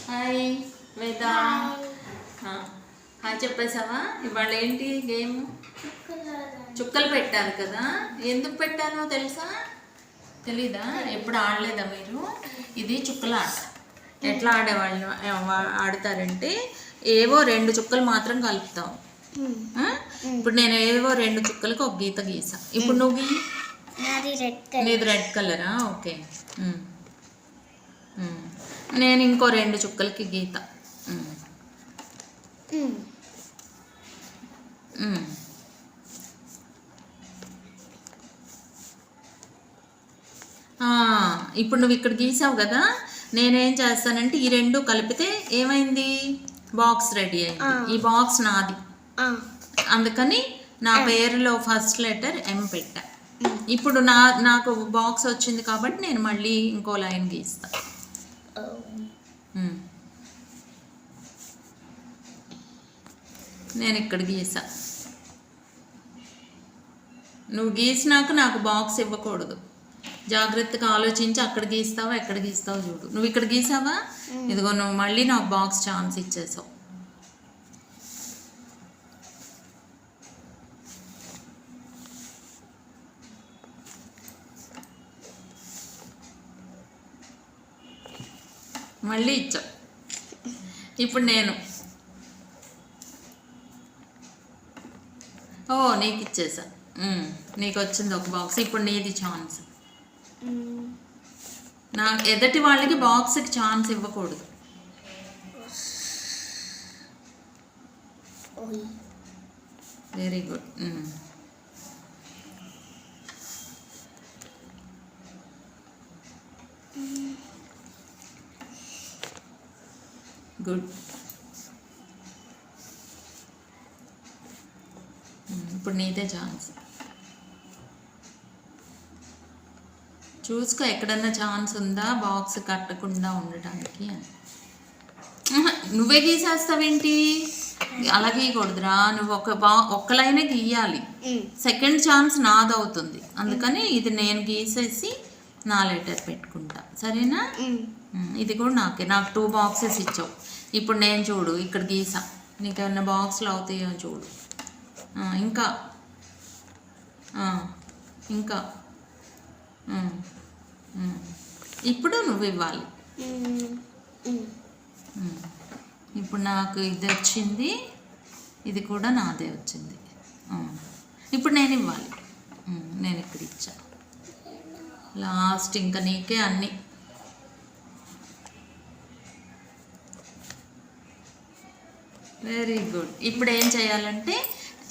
Hi వేద. Hi చెప్పేసావా? ఇవాళ ఏంటి గేమ్? చుక్కలు పెట్టారు కదా. ఎందుకు పెట్టానో తెలుసా? తెలీదా? ఎప్పుడు ఆడలేదా మీరు? ఇది చుక్కల ఆట. ఎట్లా ఆడేవాళ్ళు ఆడతారంటే ఏవో 2 చుక్కలు మాత్రం కలుపుతావు. ఇప్పుడు నేను ఏవో 2 చుక్కలకి ఒక గీత గీసా. ఇప్పుడు నువ్వు నీది రెడ్ కలరా? ఓకే. నేను ఇంకో 2 చుక్కలకి గీత. ఇప్పుడు నువ్వు ఇక్కడ గీసావు కదా, నేనేం చేస్తానంటే ఈ 2 కలిపితే ఏమైంది? బాక్స్ రెడీ అయింది. ఈ బాక్స్ నాది, అందుకని నా పేరులో ఫస్ట్ లెటర్ ఎం పెట్టా. ఇప్పుడు నాకు బాక్స్ వచ్చింది కాబట్టి నేను మళ్ళీ ఇంకో లైన్ గీస్తా. నేను ఇక్కడ గీసా. నువ్వు గీసినాక నాకు బాక్స్ ఇవ్వకూడదు. జాగ్రత్తగా ఆలోచించి అక్కడ గీస్తావా ఎక్కడ గీస్తావో చూడు. నువ్వు ఇక్కడ గీసావా? ఇదిగో నువ్వు మళ్ళీ నాకు బాక్స్ ఛాన్స్ ఇచ్చేసావు. మళ్ళీ ఇచ్చావు. ఇప్పుడు నేను నీకు ఇచ్చేసా. నీకు వచ్చింది ఒక బాక్స్. ఇప్పుడు నీది ఛాన్స్. నా ఎదటి వాళ్ళకి బాక్స్కి ఛాన్స్ ఇవ్వకూడదు. Very good. గుడ్. ఇప్పుడు నీదే ఛాన్స్. చూసుకో ఎక్కడన్నా ఛాన్స్ ఉందా బాక్స్ కట్టకుండా ఉండటానికి అని. నువ్వే గీసేస్తావేంటి? అలా గీయకూడదురా. నువ్వు ఒక్క లైనే గీయాలి. సెకండ్ ఛాన్స్ నాదవుతుంది. అందుకని ఇది నేను గీసేసి నా లెటర్ పెట్టుకుంటా. సరేనా? ఇది కూడా నాకు 2 బాక్సెస్ ఇచ్చావు. ఇప్పుడు నేను చూడు ఇక్కడ గీసా. నీకు ఏమన్నా బాక్స్లు అవుతాయో చూడు. ఇంకా ఇంకా ఇప్పుడు నువ్వు ఇవ్వాలి. ఇప్పుడు నాకు ఇది వచ్చింది, ఇది కూడా నాదే వచ్చింది. ఇప్పుడు నేను ఇవ్వాలి. నేను ఇక్కడ ఇచ్చా. లాస్ట్ ఇంకా నీకే అన్నీ. Very good. ఇప్పుడు ఏం చేయాలంటే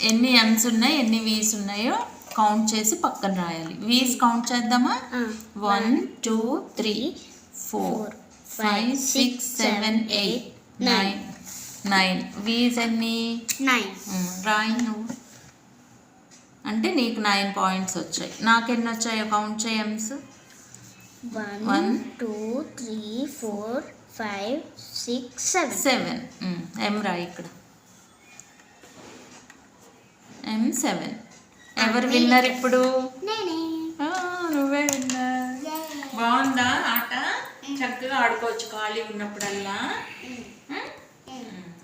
ఎన్ని ఎమ్స్ ఉన్నాయి ఎన్ని వీస్ ఉన్నాయో కౌంట్ చేసి పక్కన రాయాలి. వీస్ కౌంట్ చేద్దామా? 1 2 3 4 5 6 7 8 9 వీస్ ఎన్ని? 9. రాయి నువ్వు. అంటే నీకు 9 పాయింట్స్ వచ్చాయి. నాకు ఎన్ని వచ్చాయో కౌంట్ చేయి. ఎమ్స్ 1 2 3 4 5 6 7. ఎం రాయి ఇక్కడ. M7. ఎవరు విన్నర్ ఇప్పుడు? నువ్వే విన్నర్. బాగుందా ఆట? చక్కగా ఆడుకోవచ్చు ఖాళీ ఉన్నప్పుడల్లా.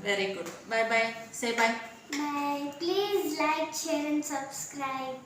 Very good. Bye bye. Say bye. Bye. Please like, share and subscribe.